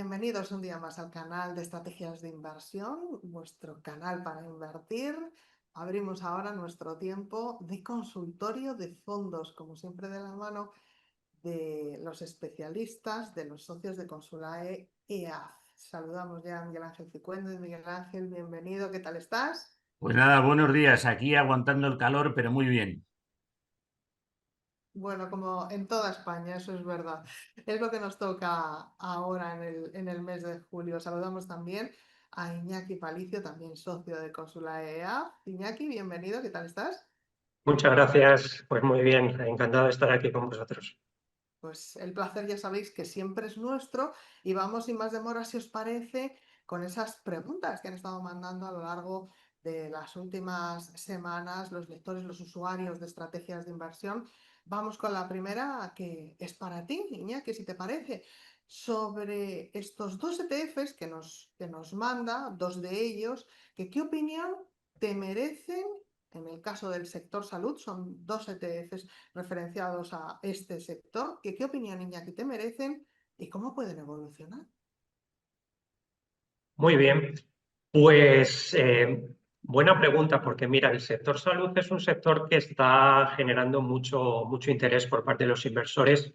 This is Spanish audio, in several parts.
Bienvenidos un día más al canal de Estrategias de Inversión, vuestro canal para invertir. Abrimos ahora nuestro tiempo de consultorio de fondos, como siempre de la mano de los especialistas, de los socios de Consulae EAF. Saludamos ya a Miguel Ángel Cicuéndez. Miguel Ángel, bienvenido, ¿qué tal estás? Pues nada, buenos días. Aquí aguantando el calor, pero muy bien. Bueno, como en toda España, eso es verdad. Es lo que nos toca ahora en el mes de julio. Saludamos también a Iñaki Palicio, también socio de Consulae EAF. Iñaki, bienvenido, ¿qué tal estás? Muchas gracias, pues muy bien, encantado de estar aquí con vosotros. Pues el placer ya sabéis que siempre es nuestro y vamos sin más demora, si os parece, con esas preguntas que han estado mandando a lo largo de las últimas semanas los lectores, los usuarios de estrategias de inversión. Vamos con la primera, que es para ti, Iñaki, si te parece, sobre estos dos ETFs que nos manda, dos de ellos, que qué opinión te merecen. En el caso del sector salud, son dos ETFs referenciados a este sector. ¿Qué opinión, Iñaki, te merecen y cómo pueden evolucionar? Muy bien, pues buena pregunta, porque mira, el sector salud es un sector que está generando mucho interés por parte de los inversores,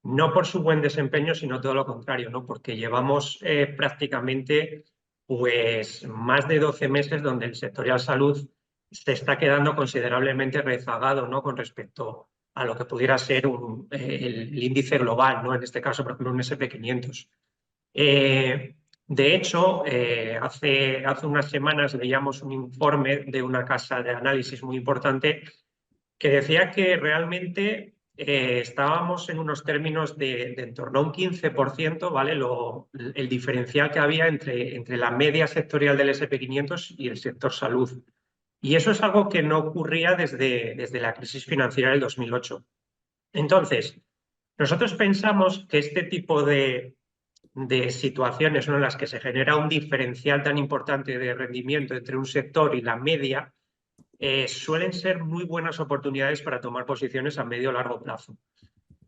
no por su buen desempeño, sino todo lo contrario, ¿no? Porque llevamos prácticamente pues más de 12 meses donde el sectorial salud se está quedando considerablemente rezagado, ¿no? Con respecto a lo que pudiera ser el índice global, ¿no? En este caso, por ejemplo, un SP500. De hecho, hace unas semanas leíamos un informe de una casa de análisis muy importante que decía que realmente estábamos en unos términos de en torno a un 15%, ¿vale? El diferencial que había entre la media sectorial del SP500 y el sector salud. Y eso es algo que no ocurría desde la crisis financiera del 2008. Entonces, nosotros pensamos que este tipo de situaciones, ¿no?, en las que se genera un diferencial tan importante de rendimiento entre un sector y la media, suelen ser muy buenas oportunidades para tomar posiciones a medio o largo plazo.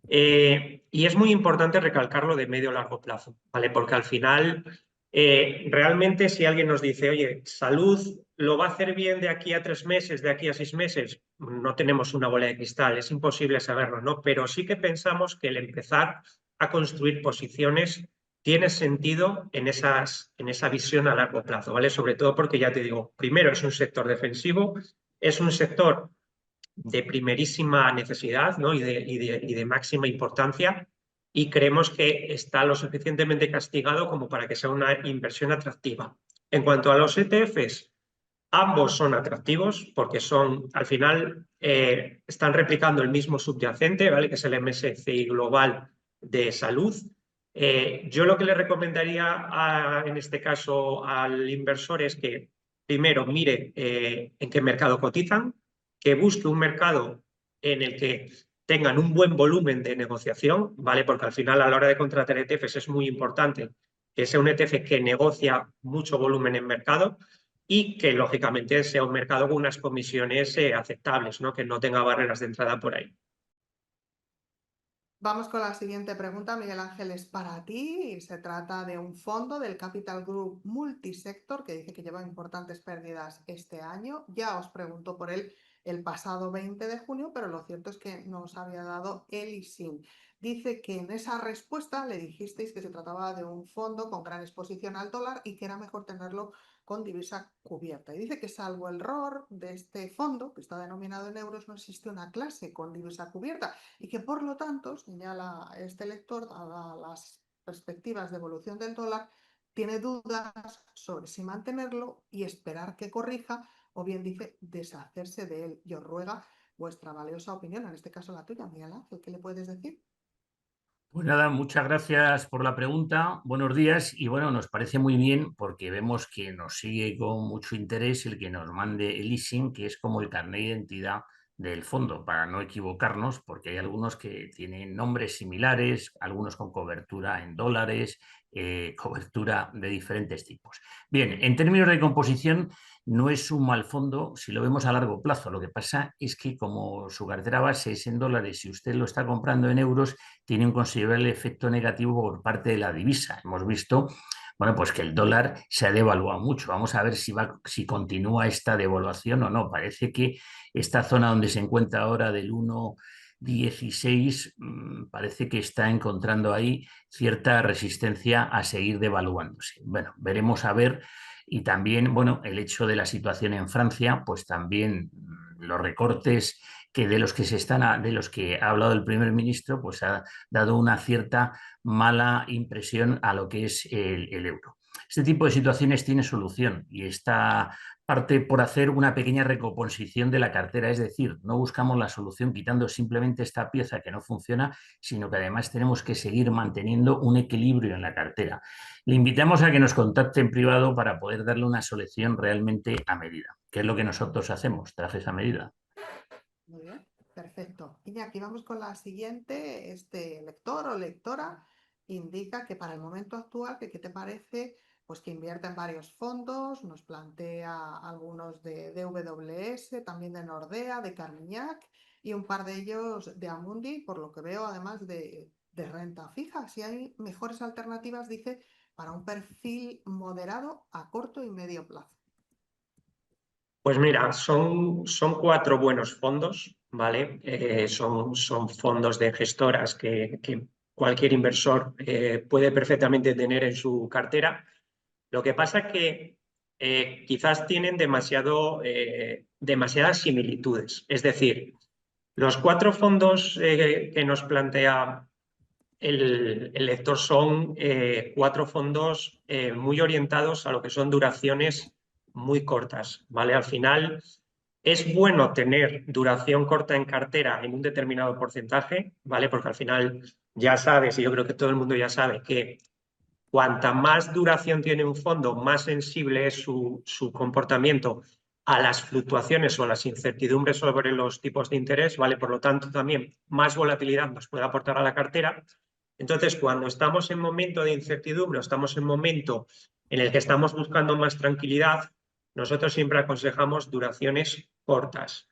Y es muy importante recalcarlo de medio o largo plazo, ¿vale? Porque al final, realmente si alguien nos dice, oye, salud lo va a hacer bien de aquí a 3 meses, de aquí a 6 meses, no tenemos una bola de cristal, es imposible saberlo, ¿no? Pero sí que pensamos que el empezar a construir posiciones tiene sentido en esa visión a largo plazo, ¿vale? Sobre todo porque, ya te digo, primero es un sector defensivo, es un sector de primerísima necesidad, ¿no? y de máxima importancia, y creemos que está lo suficientemente castigado como para que sea una inversión atractiva. En cuanto a los ETFs, ambos son atractivos porque al final, están replicando el mismo subyacente, ¿vale? Que es el MSCI Global de Salud. Yo lo que le recomendaría en este caso al inversor es que primero mire en qué mercado cotizan, que busque un mercado en el que tengan un buen volumen de negociación, ¿vale? Porque al final, a la hora de contratar ETFs es muy importante que sea un ETF que negocia mucho volumen en mercado y que, lógicamente, sea un mercado con unas comisiones aceptables, ¿no? Que no tenga barreras de entrada por ahí. Vamos con la siguiente pregunta, Miguel Ángel, es para ti y se trata de un fondo del Capital Group Multisector que dice que lleva importantes pérdidas este año. Ya os preguntó por él el pasado 20 de junio, pero lo cierto es que no os había dado el ISIN. Dice que en esa respuesta le dijisteis que se trataba de un fondo con gran exposición al dólar y que era mejor tenerlo con divisa cubierta. Y dice que, salvo el ROR de este fondo, que está denominado en euros, no existe una clase con divisa cubierta y que, por lo tanto, señala este lector, a las perspectivas de evolución del dólar, tiene dudas sobre si mantenerlo y esperar que corrija, o bien dice deshacerse de él. Y os ruega vuestra valiosa opinión, en este caso la tuya, Miguel Ángel. ¿Qué le puedes decir? Pues nada, muchas gracias por la pregunta. Buenos días. Y bueno, nos parece muy bien porque vemos que nos sigue con mucho interés el que nos mande el leasing, que es como el carnet de identidad del fondo, para no equivocarnos, porque hay algunos que tienen nombres similares, algunos con cobertura en dólares, cobertura de diferentes tipos. Bien, en términos de composición, no es un mal fondo si lo vemos a largo plazo. Lo que pasa es que como su cartera base es en dólares y usted lo está comprando en euros, tiene un considerable efecto negativo por parte de la divisa. Hemos visto, bueno, pues que el dólar se ha devaluado mucho. Vamos a ver si continúa esta devaluación o no. Parece que esta zona donde se encuentra ahora del 1,16 parece que está encontrando ahí cierta resistencia a seguir devaluándose. Bueno, veremos a ver. Y también, bueno, el hecho de la situación en Francia, pues también los recortes de los que ha hablado el primer ministro, pues ha dado una cierta mala impresión a lo que es el euro. Este tipo de situaciones tiene solución y está parte por hacer una pequeña recomposición de la cartera, es decir, no buscamos la solución quitando simplemente esta pieza que no funciona, sino que además tenemos que seguir manteniendo un equilibrio en la cartera. Le invitamos a que nos contacte en privado para poder darle una solución realmente a medida, que es lo que nosotros hacemos, trajes a medida. Muy bien, perfecto. Y aquí vamos con la siguiente. Este lector o lectora indica que para el momento actual, que ¿qué te parece? Pues que invierta en varios fondos, nos plantea algunos de DWS, también de Nordea, de Carmignac y un par de ellos de Amundi, por lo que veo además de renta fija. Si hay mejores alternativas, dice, para un perfil moderado a corto y medio plazo. Pues mira, son 4 buenos fondos, ¿vale? Son fondos de gestoras que cualquier inversor puede perfectamente tener en su cartera. Lo que pasa es que quizás tienen demasiadas similitudes. Es decir, los 4 fondos que nos plantea el lector son 4 fondos muy orientados a lo que son duraciones muy cortas, ¿vale? Al final es bueno tener duración corta en cartera en un determinado porcentaje, ¿vale? Porque al final ya sabes, y yo creo que todo el mundo ya sabe, que cuanta más duración tiene un fondo, más sensible es su comportamiento a las fluctuaciones o a las incertidumbres sobre los tipos de interés, ¿vale? Por lo tanto, también más volatilidad nos puede aportar a la cartera. Entonces, cuando estamos en momento de incertidumbre, estamos en momento en el que estamos buscando más tranquilidad, nosotros siempre aconsejamos duraciones cortas,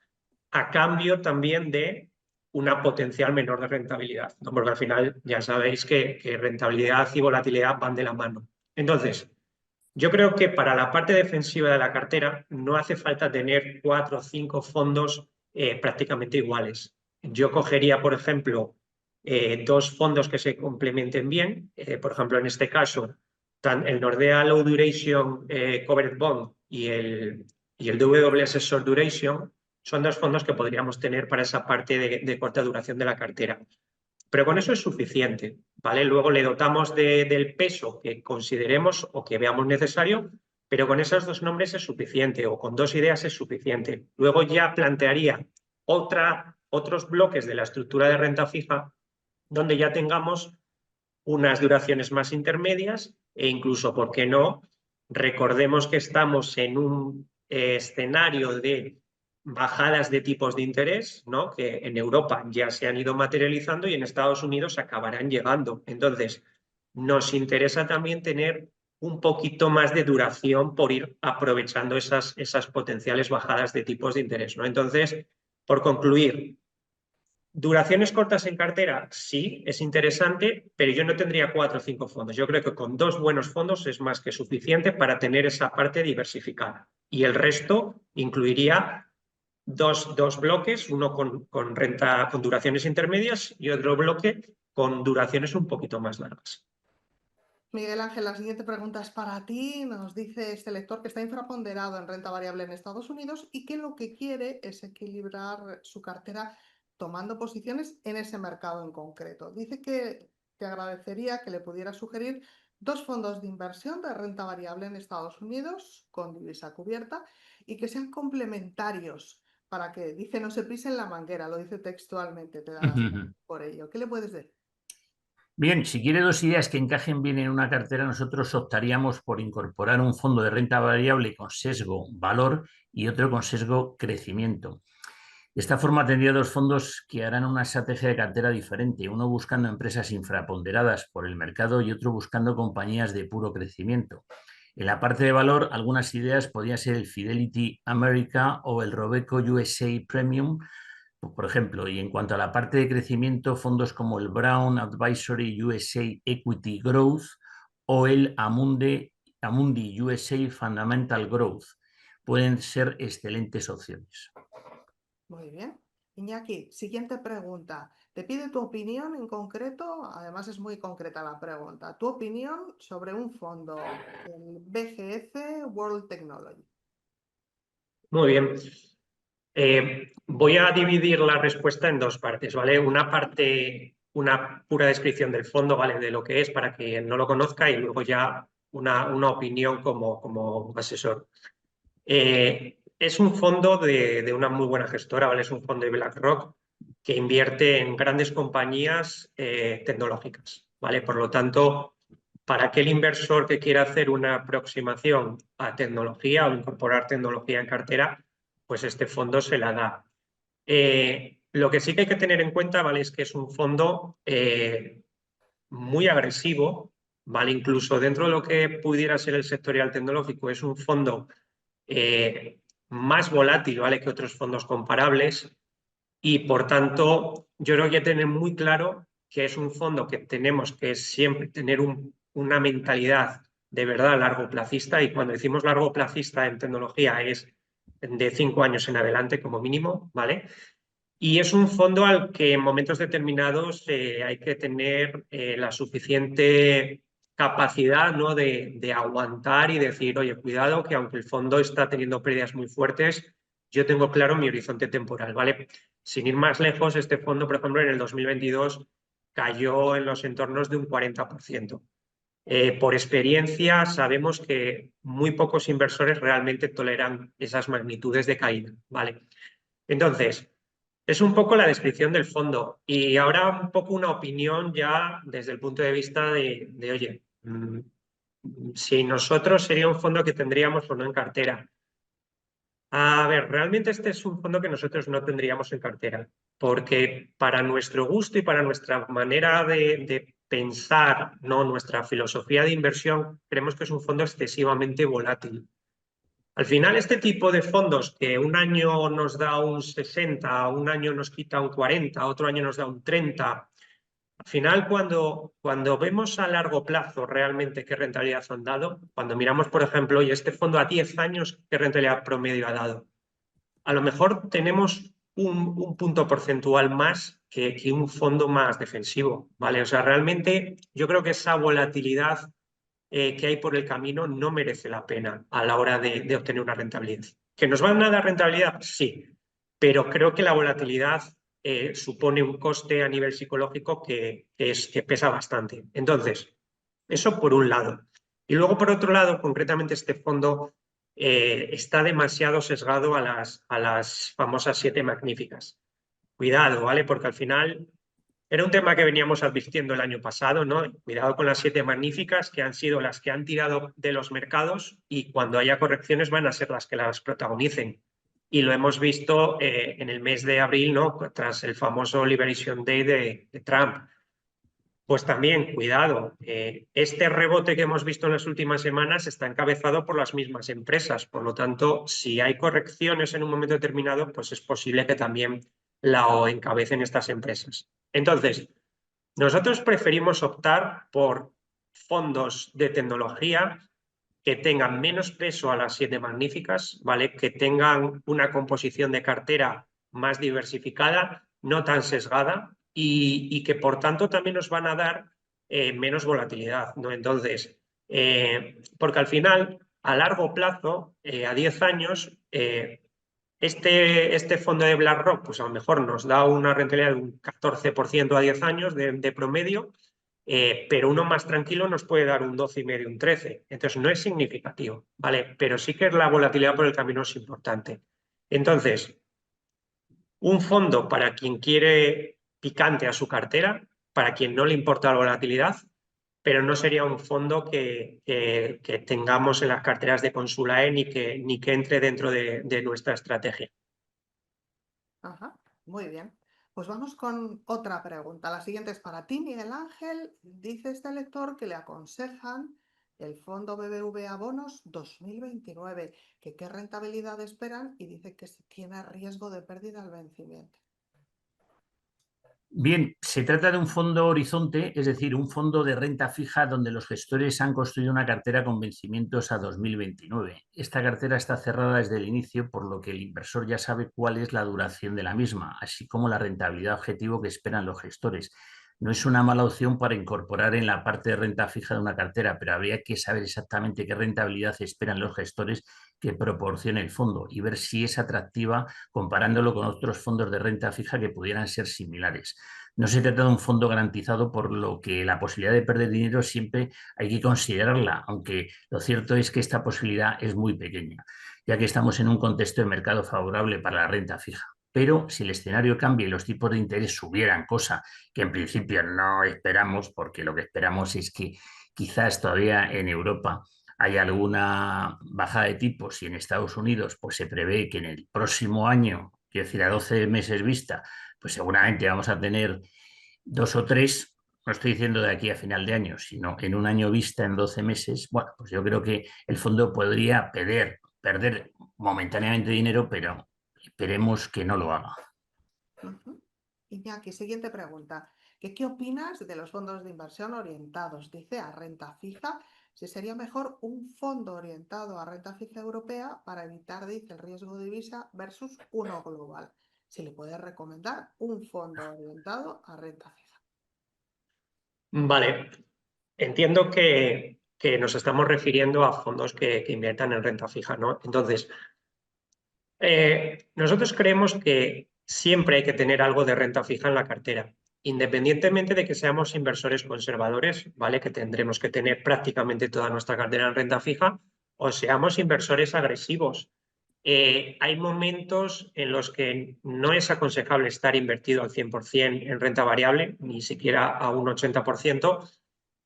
a cambio también de una potencial menor de rentabilidad, ¿no? Porque al final ya sabéis que rentabilidad y volatilidad van de la mano. Entonces, yo creo que para la parte defensiva de la cartera no hace falta tener 4 o 5 fondos prácticamente iguales. Yo cogería, por ejemplo, 2 fondos que se complementen bien. Por ejemplo, en este caso, el Nordea Low Duration Covered Bond y el WS Short Duration son 2 fondos que podríamos tener para esa parte de corta duración de la cartera. Pero con eso es suficiente, ¿vale? Luego le dotamos del peso que consideremos o que veamos necesario, pero con esos 2 nombres es suficiente o con 2 ideas es suficiente. Luego ya plantearía otros bloques de la estructura de renta fija donde ya tengamos unas duraciones más intermedias e incluso, ¿por qué no? Recordemos que estamos en un escenario de bajadas de tipos de interés, ¿no? Que en Europa ya se han ido materializando y en Estados Unidos acabarán llegando. Entonces, nos interesa también tener un poquito más de duración por ir aprovechando esas potenciales bajadas de tipos de interés, ¿no? Entonces, por concluir, duraciones cortas en cartera, sí, es interesante, pero yo no tendría 4 o 5 fondos. Yo creo que con 2 buenos fondos es más que suficiente para tener esa parte diversificada. Y el resto incluiría dos bloques, uno con renta con duraciones intermedias y otro bloque con duraciones un poquito más largas. Miguel Ángel, la siguiente pregunta es para ti. Nos dice este lector que está infraponderado en renta variable en Estados Unidos y que lo que quiere es equilibrar su cartera tomando posiciones en ese mercado en concreto. Dice que te agradecería que le pudiera sugerir 2 fondos de inversión de renta variable en Estados Unidos con divisa cubierta y que sean complementarios para que, dice, no se pisen la manguera, lo dice textualmente, te darás por ello. ¿Qué le puedes decir? Bien, si quiere 2 ideas que encajen bien en una cartera, nosotros optaríamos por incorporar un fondo de renta variable con sesgo valor y otro con sesgo crecimiento. De esta forma tendría dos fondos que harán una estrategia de cartera diferente, uno buscando empresas infraponderadas por el mercado y otro buscando compañías de puro crecimiento. En la parte de valor, algunas ideas podrían ser el Fidelity America o el Robeco USA Premium, por ejemplo, y en cuanto a la parte de crecimiento, fondos como el Brown Advisory USA Equity Growth o el Amundi USA Fundamental Growth pueden ser excelentes opciones. Muy bien. Iñaki, siguiente pregunta. Te pide tu opinión en concreto, además es muy concreta la pregunta, tu opinión sobre un fondo, el BGF World Technology. Muy bien. Voy a dividir la respuesta en dos partes, ¿vale? Una parte, una pura descripción del fondo, ¿vale? De lo que es para quien no lo conozca, y luego ya una opinión como asesor. Es un fondo de una muy buena gestora, ¿vale? Es un fondo de BlackRock que invierte en grandes compañías tecnológicas, ¿vale? Por lo tanto, para aquel inversor que quiera hacer una aproximación a tecnología o incorporar tecnología en cartera, pues este fondo se la da. Lo que sí que hay que tener en cuenta, ¿vale? Es que es un fondo muy agresivo, ¿vale? Incluso dentro de lo que pudiera ser el sectorial tecnológico, es un fondo más volátil, ¿vale? Que otros fondos comparables, y por tanto yo creo que hay que tener muy claro que es un fondo que tenemos que siempre tener una mentalidad de verdad largoplacista, y cuando decimos largoplacista en tecnología es de 5 años en adelante como mínimo, ¿vale? Y es un fondo al que en momentos determinados hay que tener la suficiente capacidad, ¿no? de aguantar y decir, oye, cuidado, que aunque el fondo está teniendo pérdidas muy fuertes, yo tengo claro mi horizonte temporal, ¿vale? Sin ir más lejos, este fondo, por ejemplo, en el 2022 cayó en los entornos de un 40%. Por experiencia, sabemos que muy pocos inversores realmente toleran esas magnitudes de caída, ¿vale? Entonces, es un poco la descripción del fondo, y ahora un poco una opinión ya desde el punto de vista de oye, si nosotros sería un fondo que tendríamos o no en cartera. A ver, realmente este es un fondo que nosotros no tendríamos en cartera, porque para nuestro gusto y para nuestra manera de pensar, ¿no? Nuestra filosofía de inversión, creemos que es un fondo excesivamente volátil. Al final, este tipo de fondos que un año nos da un 60, un año nos quita un 40, otro año nos da un 30, al final cuando vemos a largo plazo realmente qué rentabilidad han dado, cuando miramos, por ejemplo, y este fondo a 10 años, qué rentabilidad promedio ha dado, a lo mejor tenemos un punto porcentual más que un fondo más defensivo, ¿vale? O sea, realmente yo creo que esa volatilidad que hay por el camino no merece la pena a la hora de obtener una rentabilidad. ¿Que nos van a dar rentabilidad? Sí, pero creo que la volatilidad supone un coste a nivel psicológico que pesa bastante. Entonces, eso por un lado. Y luego, por otro lado, concretamente este fondo está demasiado sesgado a las famosas 7 magníficas. Cuidado, ¿vale? Porque al final era un tema que veníamos advirtiendo el año pasado, ¿no? Cuidado con las 7 magníficas, que han sido las que han tirado de los mercados, y cuando haya correcciones van a ser las que las protagonicen. Y lo hemos visto en el mes de abril, ¿no? Tras el famoso Liberation Day de Trump. Pues también, cuidado, este rebote que hemos visto en las últimas semanas está encabezado por las mismas empresas. Por lo tanto, si hay correcciones en un momento determinado, pues es posible que también la encabecen estas empresas. Entonces, nosotros preferimos optar por fondos de tecnología que tengan menos peso a las 7 magníficas, ¿vale? Que tengan una composición de cartera más diversificada, no tan sesgada, y que por tanto también nos van a dar menos volatilidad, ¿no? Entonces, porque al final, a largo plazo, a 10 años, este fondo de BlackRock, pues a lo mejor nos da una rentabilidad de un 14% a 10 años de promedio, pero uno más tranquilo nos puede dar un 12,5, un 13. Entonces no es significativo, ¿vale? Pero sí que la volatilidad por el camino es importante. Entonces, un fondo para quien quiere picante a su cartera, para quien no le importa la volatilidad, pero no sería un fondo que tengamos en las carteras de Consulae ni que entre dentro de nuestra estrategia. Ajá, muy bien. Pues vamos con otra pregunta. La siguiente es para ti, Miguel Ángel. Dice este lector que le aconsejan el fondo BBVA Bonos 2029, que qué rentabilidad esperan y dice que si tiene riesgo de pérdida al vencimiento. Bien, se trata de un fondo horizonte, es decir, un fondo de renta fija donde los gestores han construido una cartera con vencimientos a 2029. Esta cartera está cerrada desde el inicio, por lo que el inversor ya sabe cuál es la duración de la misma, así como la rentabilidad objetivo que esperan los gestores. No es una mala opción para incorporar en la parte de renta fija de una cartera, pero habría que saber exactamente qué rentabilidad esperan los gestores que proporcione el fondo y ver si es atractiva comparándolo con otros fondos de renta fija que pudieran ser similares. No se trata de un fondo garantizado, por lo que la posibilidad de perder dinero siempre hay que considerarla, aunque lo cierto es que esta posibilidad es muy pequeña, ya que estamos en un contexto de mercado favorable para la renta fija. Pero si el escenario cambia y los tipos de interés subieran, cosa que en principio no esperamos, porque lo que esperamos es que quizás todavía en Europa hay alguna bajada de tipos y en Estados Unidos pues se prevé que en el próximo año, quiero decir a 12 meses vista, pues seguramente vamos a tener 2 o 3, no estoy diciendo de aquí a final de año, sino en un año vista, en 12 meses, bueno, pues yo creo que el fondo podría perder momentáneamente dinero, pero esperemos que no lo haga. Ujú. Iñaki, siguiente pregunta. ¿Qué opinas de los fondos de inversión orientados? Dice a renta fija. Si sería mejor un fondo orientado a renta fija europea para evitar, dice, el riesgo de divisa versus uno global. Si le puedes recomendar un fondo orientado a renta fija. Vale, entiendo que nos estamos refiriendo a fondos que inviertan en renta fija, ¿no? Entonces, nosotros creemos que siempre hay que tener algo de renta fija en la cartera, independientemente de que seamos inversores conservadores, ¿vale? Que tendremos que tener prácticamente toda nuestra cartera en renta fija, o seamos inversores agresivos. Hay momentos en los que no es aconsejable estar invertido al 100% en renta variable, ni siquiera a un 80%,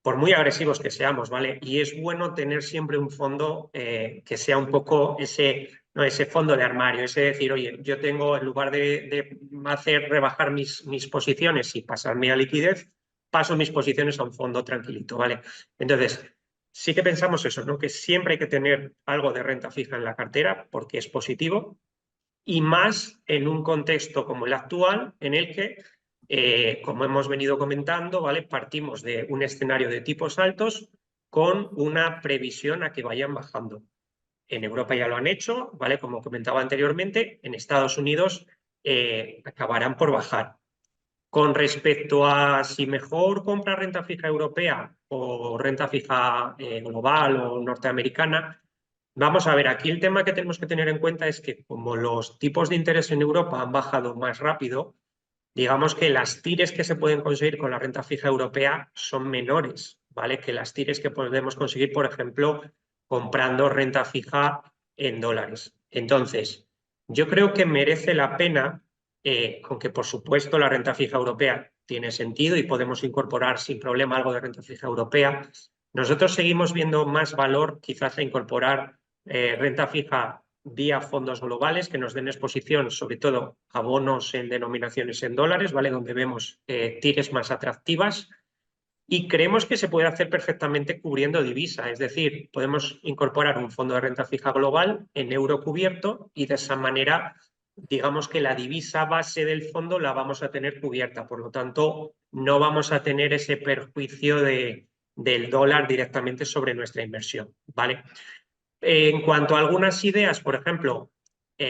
por muy agresivos que seamos, ¿vale? Y es bueno tener siempre un fondo que sea un poco ese fondo de armario, ese decir, oye, yo tengo, en lugar de hacer rebajar mis posiciones y pasarme a liquidez, paso mis posiciones a un fondo tranquilito, ¿vale? Entonces, sí que pensamos eso, ¿no? Que siempre hay que tener algo de renta fija en la cartera porque es positivo y más en un contexto como el actual en el que, como hemos venido comentando, ¿vale? Partimos de un escenario de tipos altos con una previsión a que vayan bajando. En Europa ya lo han hecho, ¿vale? Como comentaba anteriormente, en Estados Unidos acabarán por bajar. Con respecto a si mejor comprar renta fija europea o renta fija global o norteamericana, vamos a ver, aquí el tema que tenemos que tener en cuenta es que como los tipos de interés en Europa han bajado más rápido, digamos que las tires que se pueden conseguir con la renta fija europea son menores, ¿vale? Que las tires que podemos conseguir, por ejemplo, comprando renta fija en dólares. Entonces, yo creo que merece la pena, aunque por supuesto la renta fija europea tiene sentido y podemos incorporar sin problema algo de renta fija europea, nosotros seguimos viendo más valor quizás a incorporar renta fija vía fondos globales que nos den exposición sobre todo a bonos en denominaciones en dólares, ¿vale? Donde vemos tires más atractivas y creemos que se puede hacer perfectamente cubriendo divisa, es decir, podemos incorporar un fondo de renta fija global en euro cubierto y de esa manera digamos que la divisa base del fondo la vamos a tener cubierta, por lo tanto no vamos a tener ese perjuicio del dólar directamente sobre nuestra inversión, ¿vale? En cuanto a algunas ideas, por ejemplo,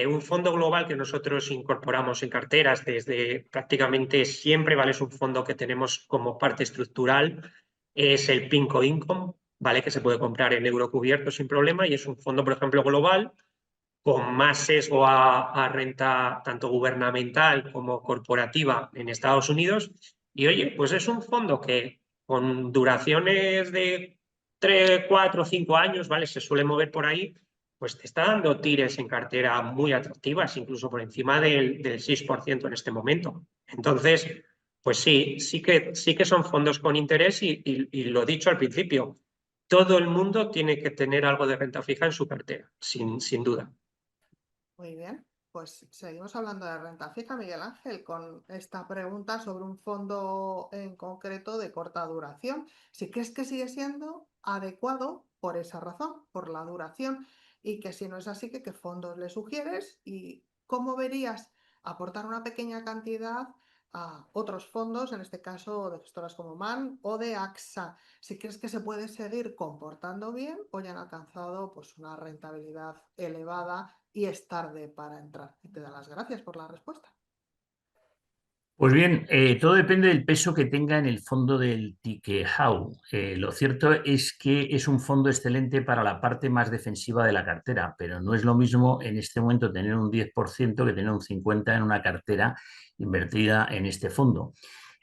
un fondo global que nosotros incorporamos en carteras desde prácticamente siempre, ¿vale? Es un fondo que tenemos como parte estructural, es el Pinco Income, ¿vale? Que se puede comprar en euro cubierto sin problema y es un fondo, por ejemplo, global con más sesgo a renta tanto gubernamental como corporativa en Estados Unidos. Y oye, pues es un fondo que con duraciones de 3, 4, 5 años, ¿vale? Se suele mover por ahí, pues te está dando tires en cartera muy atractivas, incluso por encima del 6% en este momento. Entonces, pues sí que son fondos con interés y lo dicho al principio, todo el mundo tiene que tener algo de renta fija en su cartera, sin duda. Muy bien. Pues seguimos hablando de renta fija, Miguel Ángel, con esta pregunta sobre un fondo en concreto de corta duración. Si crees que sigue siendo adecuado por esa razón, por la duración, y que si no es así, ¿qué fondos le sugieres y cómo verías aportar una pequeña cantidad a otros fondos, en este caso de gestoras como MAN o de AXA? Si crees que se puede seguir comportando bien o ya han alcanzado pues, una rentabilidad elevada y es tarde para entrar. Y te da las gracias por la respuesta. Pues bien, todo depende del peso que tenga en el fondo del Tikehau. Lo cierto es que es un fondo excelente para la parte más defensiva de la cartera, pero no es lo mismo en este momento tener un 10% que tener un 50% en una cartera invertida en este fondo.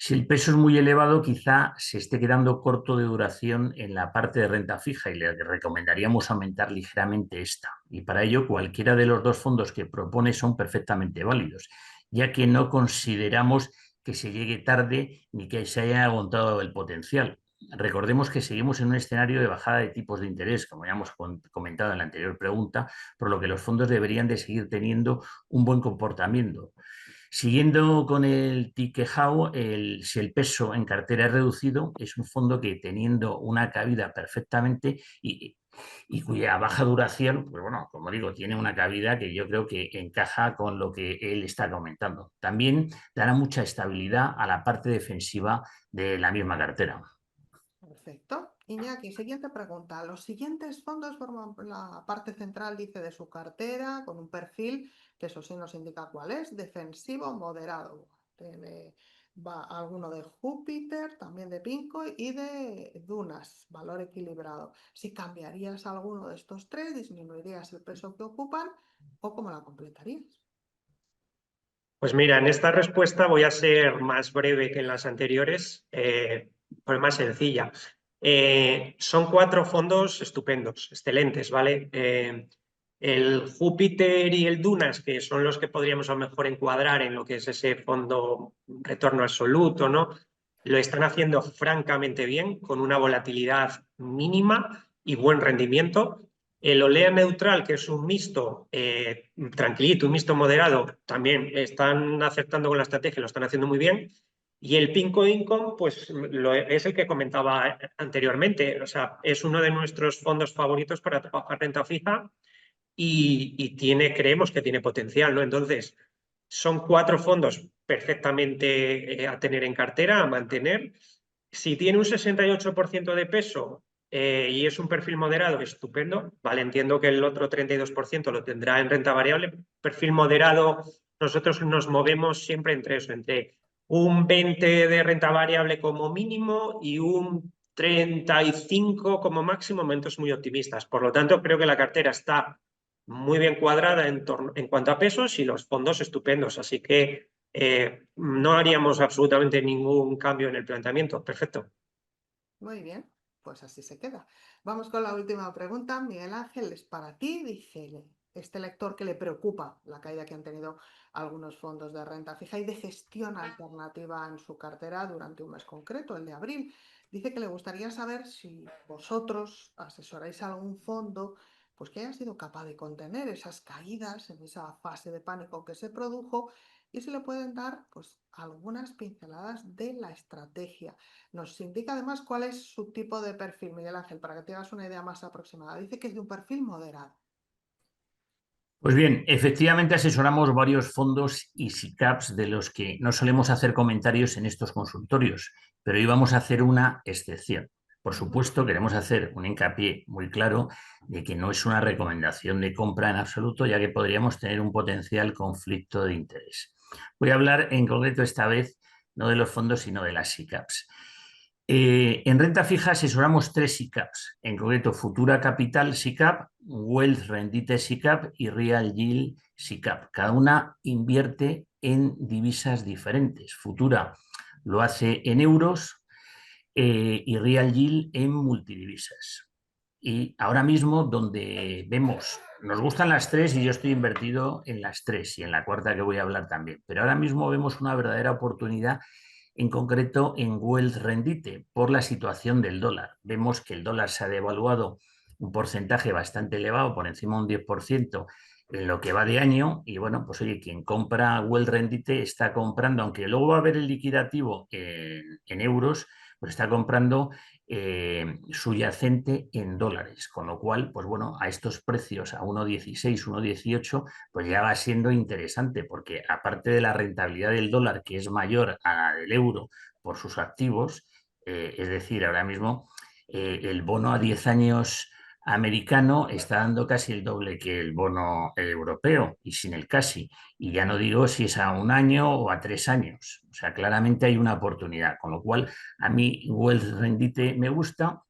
Si el peso es muy elevado, quizá se esté quedando corto de duración en la parte de renta fija y le recomendaríamos aumentar ligeramente esta. Y para ello, cualquiera de los dos fondos que propone son perfectamente válidos, ya que no consideramos que se llegue tarde ni que se haya agotado el potencial. Recordemos que seguimos en un escenario de bajada de tipos de interés, como ya hemos comentado en la anterior pregunta, por lo que los fondos deberían de seguir teniendo un buen comportamiento. Siguiendo con el Tikehau, si el peso en cartera es reducido, es un fondo que teniendo una cabida perfectamente y cuya baja duración, pues bueno, como digo, tiene una cabida que yo creo que encaja con lo que él está comentando. También dará mucha estabilidad a la parte defensiva de la misma cartera. Perfecto. Iñaki, siguiente pregunta. Los siguientes fondos forman la parte central, dice, de su cartera, con un perfil, que eso sí nos indica cuál es, defensivo moderado. Tiene alguno de Júpiter, también de Pinco y de Dunas, valor equilibrado. Si cambiarías alguno de estos tres, disminuirías el peso que ocupan o cómo la completarías. Pues mira, en esta respuesta voy a ser más breve que en las anteriores, pues más sencilla. Son 4 fondos estupendos, excelentes, ¿vale? El Júpiter y el Dunas, que son los que podríamos a lo mejor encuadrar en lo que es ese fondo retorno absoluto, ¿no? Lo están haciendo francamente bien, con una volatilidad mínima y buen rendimiento. El Olea Neutral, que es un mixto tranquilito, un mixto moderado, también están acertando con la estrategia, lo están haciendo muy bien. Y el Pinco Income, pues es el que comentaba anteriormente. O sea, es uno de nuestros fondos favoritos para trabajar renta fija y creemos que tiene potencial, ¿no? Entonces, son 4 fondos perfectamente a tener en cartera, a mantener. Si tiene un 68% de peso y es un perfil moderado, estupendo. Vale, entiendo que el otro 32% lo tendrá en renta variable. Perfil moderado, nosotros nos movemos siempre entre eso, entre un 20 de renta variable como mínimo y un 35 como máximo, momentos muy optimistas. Por lo tanto, creo que la cartera está muy bien cuadrada en cuanto a pesos y los fondos estupendos. Así que no haríamos absolutamente ningún cambio en el planteamiento. Perfecto. Muy bien, pues así se queda. Vamos con la última pregunta. Miguel Ángel, es para ti, dice este lector que le preocupa la caída que han tenido algunos fondos de renta fija y de gestión alternativa en su cartera durante un mes concreto, el de abril. Dice que le gustaría saber si vosotros asesoráis a algún fondo pues que haya sido capaz de contener esas caídas en esa fase de pánico que se produjo y si le pueden dar pues algunas pinceladas de la estrategia. Nos indica además cuál es su tipo de perfil, Miguel Ángel, para que te hagas una idea más aproximada. Dice que es de un perfil moderado. Pues bien, efectivamente asesoramos varios fondos y SICAPs de los que no solemos hacer comentarios en estos consultorios, pero íbamos a hacer una excepción. Por supuesto, queremos hacer un hincapié muy claro de que no es una recomendación de compra en absoluto, ya que podríamos tener un potencial conflicto de interés. Voy a hablar en concreto esta vez no de los fondos, sino de las SICAPs. En renta fija asesoramos 3 SICAPs, en concreto Futura Capital SICAP, Wealth Rendite SICAP y Real Yield SICAP. Cada una invierte en divisas diferentes. Futura lo hace en euros y Real Yield en multidivisas. Y ahora mismo donde vemos, nos gustan las 3 y yo estoy invertido en las 3 y en la cuarta que voy a hablar también, pero ahora mismo vemos una verdadera oportunidad en concreto en Wealth Rendite, por la situación del dólar. Vemos que el dólar se ha devaluado un porcentaje bastante elevado, por encima de un 10%, en lo que va de año y bueno, pues oye, quien compra Well Rendite está comprando, aunque luego va a haber el liquidativo en euros, pues está comprando subyacente en dólares, con lo cual, pues bueno, a estos precios, a 1,16, 1,18, pues ya va siendo interesante, porque aparte de la rentabilidad del dólar, que es mayor a la del euro por sus activos, es decir, ahora mismo el bono a 10 años americano está dando casi el doble que el bono europeo y sin el casi. Y ya no digo si es a 1 año o a 3 años. O sea, claramente hay una oportunidad, con lo cual a mí Wealth Rendite me gusta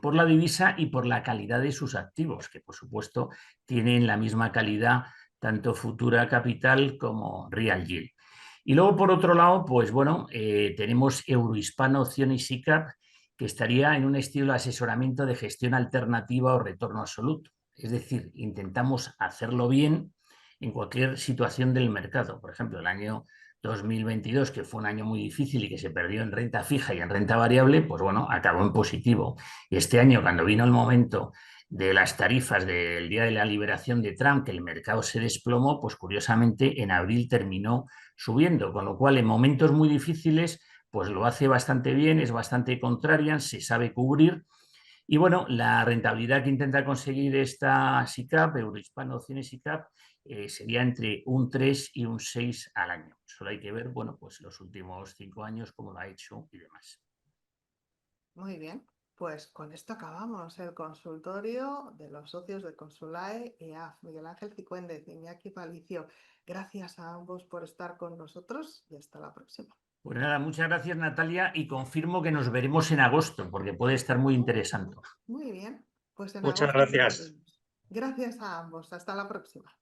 por la divisa y por la calidad de sus activos, que por supuesto tienen la misma calidad tanto Futura Capital como Real Yield. Y luego, por otro lado, pues bueno, tenemos Eurohispano Opciones SICAP, que estaría en un estilo de asesoramiento de gestión alternativa o retorno absoluto. Es decir, intentamos hacerlo bien en cualquier situación del mercado. Por ejemplo, el año 2022, que fue un año muy difícil y que se perdió en renta fija y en renta variable, pues bueno, acabó en positivo. Y este año, cuando vino el momento de las tarifas del día de la liberación de Trump, que el mercado se desplomó, pues curiosamente en abril terminó subiendo, con lo cual en momentos muy difíciles pues lo hace bastante bien, es bastante contrarian, se sabe cubrir. Y bueno, la rentabilidad que intenta conseguir esta SICAP, Eurohispano Opciones SICAP, sería entre un 3 y un 6 al año. Solo hay que ver, bueno, pues los últimos 5 años, cómo lo ha hecho y demás. Muy bien, pues con esto acabamos el consultorio de los socios de Consulae EAF. Miguel Ángel Cicuéndez, Iñaki Palicio, gracias a ambos por estar con nosotros y hasta la próxima. Pues nada, muchas gracias Natalia y confirmo que nos veremos en agosto porque puede estar muy interesante. Muy bien, pues en Muchas agosto nos gracias. vemos. Gracias a ambos, hasta la próxima.